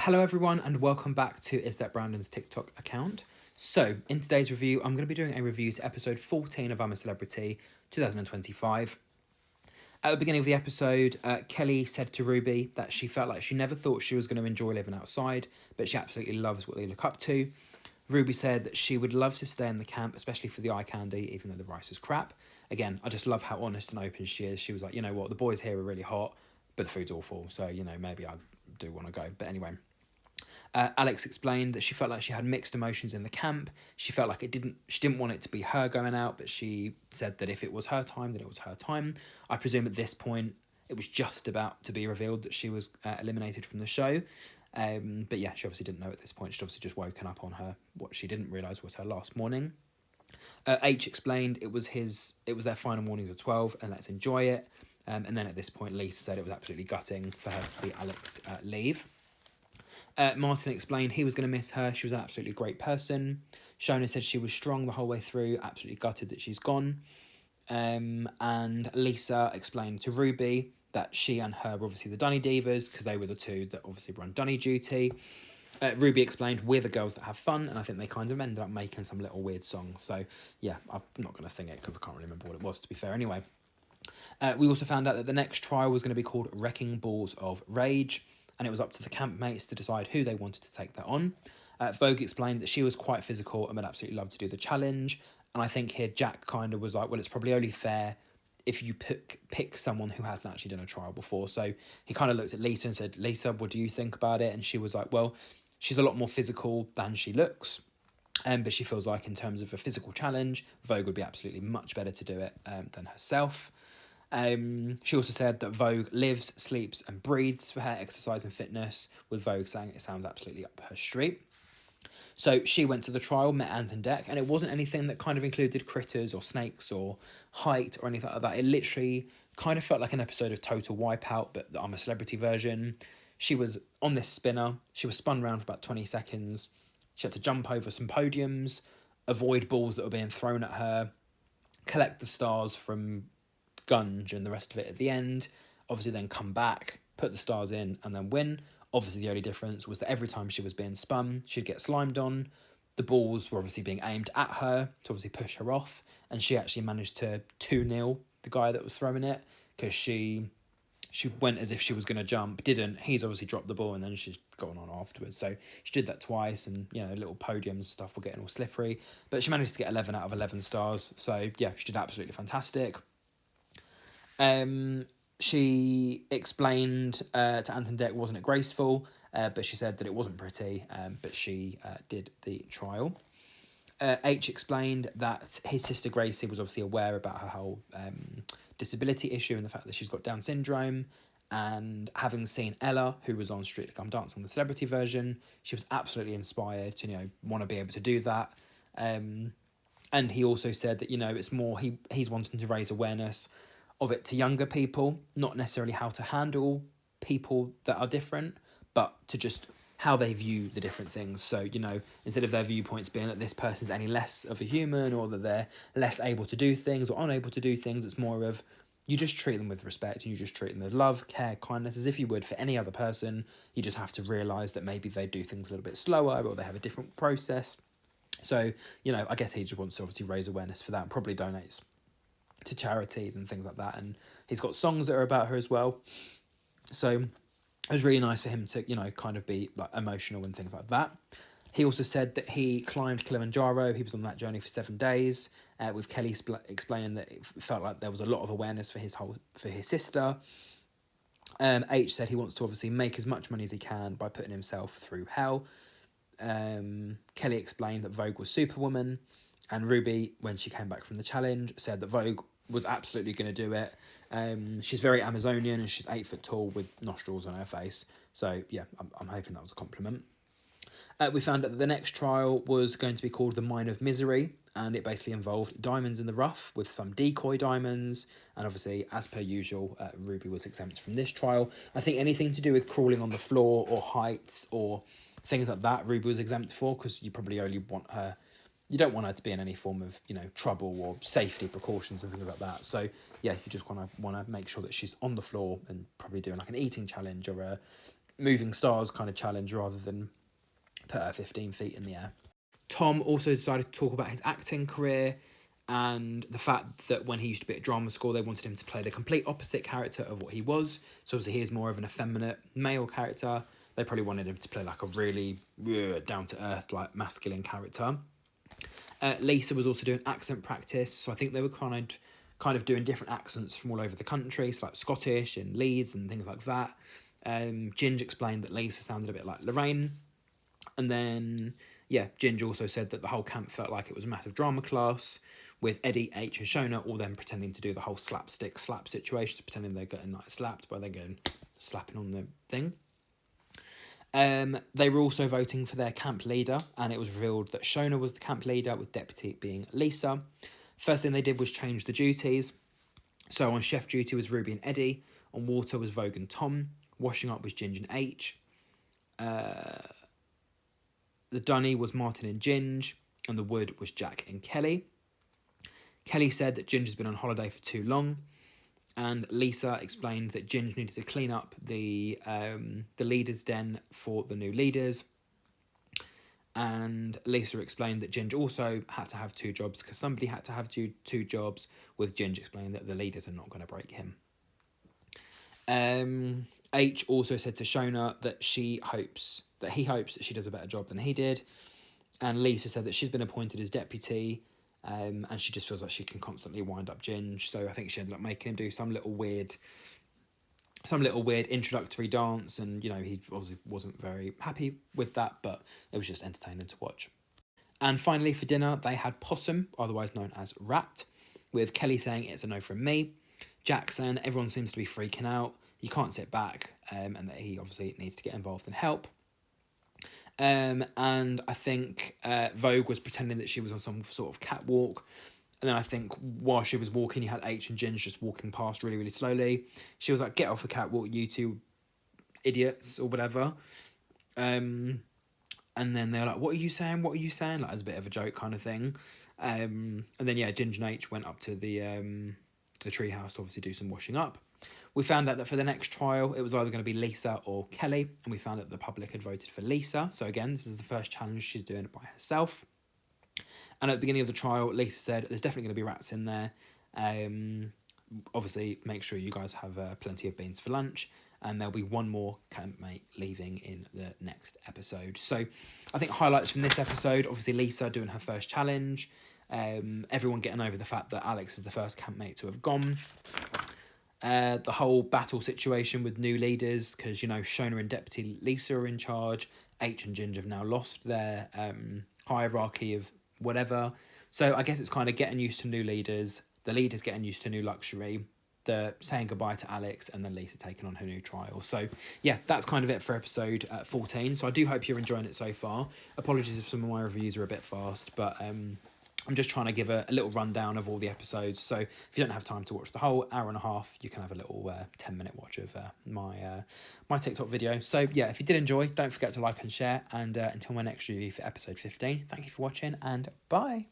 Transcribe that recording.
Hello everyone and welcome back to Is That Brandon's TikTok account. So in today's review, I'm going to be doing a review to episode 14 of I'm a Celebrity 2025. At the beginning of the episode, Kelly said to Ruby that she felt like she never thought she was going to enjoy living outside, but she absolutely loves what they look up to. Ruby said that she would love to stay in the camp, especially for the eye candy, even though the rice is crap. Again, I just love how honest and open she is. She was like, you know what, the boys here are really hot, but the food's awful, so, maybe I do want to go. But anyway, Alex explained that she felt like she had mixed emotions in the camp. She felt like she didn't want it to be her going out, but she said that if it was her time, then it was her time. I presume at this point it was just about to be revealed that she was eliminated from the show. But yeah, she obviously didn't know at this point. She'd obviously just woken up on what she didn't realise was her last morning. H explained it was their final mornings of 12 and let's enjoy it. And then at this point, Lisa said it was absolutely gutting for her to see Alex leave. Martin explained he was going to miss her. She was an absolutely great person. Shona said she was strong the whole way through, absolutely gutted that she's gone. And Lisa explained to Ruby that she and her were obviously the Dunny Divas because they were the two that obviously run Dunny duty. Ruby explained we're the girls that have fun, and I think they kind of ended up making some little weird songs. So yeah, I'm not going to sing it because I can't remember what it was, to be fair. Anyway, we also found out that the next trial was going to be called Wrecking Balls of Rage, and it was up to the campmates to decide who they wanted to take that on. Vogue explained that she was quite physical and would absolutely love to do the challenge. And I think here Jack kind of was like, well, it's probably only fair if you pick someone who hasn't actually done a trial before. So he kind of looked at Lisa and said, Lisa, what do you think about it? And she was like, well, she's a lot more physical than she looks. But she feels like in terms of a physical challenge, Vogue would be absolutely much better to do it than herself. She also said that Vogue lives, sleeps and breathes for her exercise and fitness, with Vogue saying it sounds absolutely up her street. So she went to the trial, met Ant and Dec, and it wasn't anything that kind of included critters or snakes or height or anything like that. It literally kind of felt like an episode of Total Wipeout, but the I'm a Celebrity version. She was on this spinner. She was spun around for about 20 seconds. She had to jump over some podiums, avoid balls that were being thrown at her, collect the stars from Gunge and the rest of it at the end, obviously then come back, put the stars in and then win. Obviously the only difference was that every time she was being spun, she'd get slimed on. The balls were obviously being aimed at her to obviously push her off, and she actually managed to 2-0 the guy that was throwing it, because she went as if she was going to jump, didn't. He's obviously dropped the ball and then she's gone on afterwards. So she did that twice, and little podiums and stuff were getting all slippery, but she managed to get 11 out of 11 stars. So yeah, she did absolutely fantastic. She explained to Ant and Dec wasn't it graceful, but she said that it wasn't pretty, but she did the trial. H explained that his sister Gracie was obviously aware about her whole disability issue and the fact that she's got Down syndrome, and having seen Ella, who was on Strictly Come Dancing, the celebrity version, she was absolutely inspired to want to be able to do that. And he also said that it's more he's wanting to raise awareness of it to younger people, not necessarily how to handle people that are different, but to just how they view the different things. So, instead of their viewpoints being that this person's any less of a human or that they're less able to do things or unable to do things, it's more of you just treat them with respect and you just treat them with love, care, kindness, as if you would for any other person. You just have to realise that maybe they do things a little bit slower or they have a different process. So, I guess he just wants to obviously raise awareness for that and probably donates to charities and things like that, and he's got songs that are about her as well, so it was really nice for him to kind of be like emotional and things like that. He also said that he climbed Kilimanjaro. He was on that journey for 7 days, with Kelly explaining that it felt like there was a lot of awareness for his sister. H said he wants to obviously make as much money as he can by putting himself through hell. Kelly explained that Vogue was Superwoman, and Ruby, when she came back from the challenge, said that Vogue was absolutely going to do it. She's very Amazonian and she's 8 foot tall with nostrils on her face. So yeah, I'm hoping that was a compliment. We found out that the next trial was going to be called the Mine of Misery, and it basically involved diamonds in the rough with some decoy diamonds, and obviously, as per usual, Ruby was exempt from this trial. I think anything to do with crawling on the floor or heights or things like that, Ruby was exempt for, because you probably only want her... You don't want her to be in any form of, trouble or safety precautions and things like that. So, yeah, you just want to make sure that she's on the floor and probably doing like an eating challenge or moving stars kind of challenge rather than put her 15 feet in the air. Tom also decided to talk about his acting career and the fact that when he used to be at drama school, they wanted him to play the complete opposite character of what he was. So obviously he is more of an effeminate male character. They probably wanted him to play like a really down-to-earth, like masculine character. Lisa was also doing accent practice, so I think they were kind of doing different accents from all over the country, so like Scottish and Leeds and things like that. Ginge explained that Lisa sounded a bit like Lorraine. And then, yeah, Ginge also said that the whole camp felt like it was a massive drama class, with Eddie, H and Shona all then pretending to do the whole slapstick slap situation, pretending they're getting like slapped by then going slapping on the thing. They were also voting for their camp leader, and it was revealed that Shona was the camp leader, with deputy being Lisa. First thing they did was change the duties. So on chef duty was Ruby and Eddie, on water was Vogue and Tom, washing up was Ginge and H. The dunny was Martin and Ginge, and the wood was Jack and Kelly. Kelly said that Ginge has been on holiday for too long, and Lisa explained that Ginge needed to clean up the leaders' den for the new leaders. And Lisa explained that Ginge also had to have 2 jobs because somebody had to have two jobs, with Ginge explaining that the leaders are not going to break him. H also said to Shona that he hopes that she does a better job than he did. And Lisa said that she's been appointed as deputy, and she just feels like she can constantly wind up Ginge. So I think she ended up making him do some little weird introductory dance, and he obviously wasn't very happy with that, but it was just entertaining to watch. And finally, for dinner, they had possum, otherwise known as rat, with Kelly saying it's a no from me, Jack saying that everyone seems to be freaking out, you can't sit back, and that he obviously needs to get involved and help. And I think Vogue was pretending that she was on some sort of catwalk. And then I think while she was walking, you had H and Ginge just walking past really, really slowly. She was like, "Get off the catwalk, you two idiots," or whatever. And then they're like, "What are you saying? What are you saying?" Like as a bit of a joke kind of thing. And then yeah, Ginge and H went up to the treehouse to obviously do some washing up. We found out that for the next trial, it was either going to be Lisa or Kelly, and we found out the public had voted for Lisa. So again, this is the first challenge she's doing it by herself. And at the beginning of the trial, Lisa said, there's definitely going to be rats in there. Obviously, make sure you guys have plenty of beans for lunch. And there'll be one more campmate leaving in the next episode. So I think highlights from this episode, obviously Lisa doing her first challenge. Everyone getting over the fact that Alex is the first campmate to have gone. The whole battle situation with new leaders, because, Shona and Deputy Lisa are in charge. H and Ginge have now lost their hierarchy of whatever. So I guess it's kind of getting used to new leaders, the leaders getting used to new luxury, the saying goodbye to Alex, and then Lisa taking on her new trial. So yeah, that's kind of it for episode 14. So I do hope you're enjoying it so far. Apologies if some of my reviews are a bit fast, but I'm just trying to give a little rundown of all the episodes. So if you don't have time to watch the whole hour and a half, you can have a little 10-minute watch of my TikTok video. So yeah, if you did enjoy, don't forget to like and share. And until my next review for episode 15, thank you for watching and bye.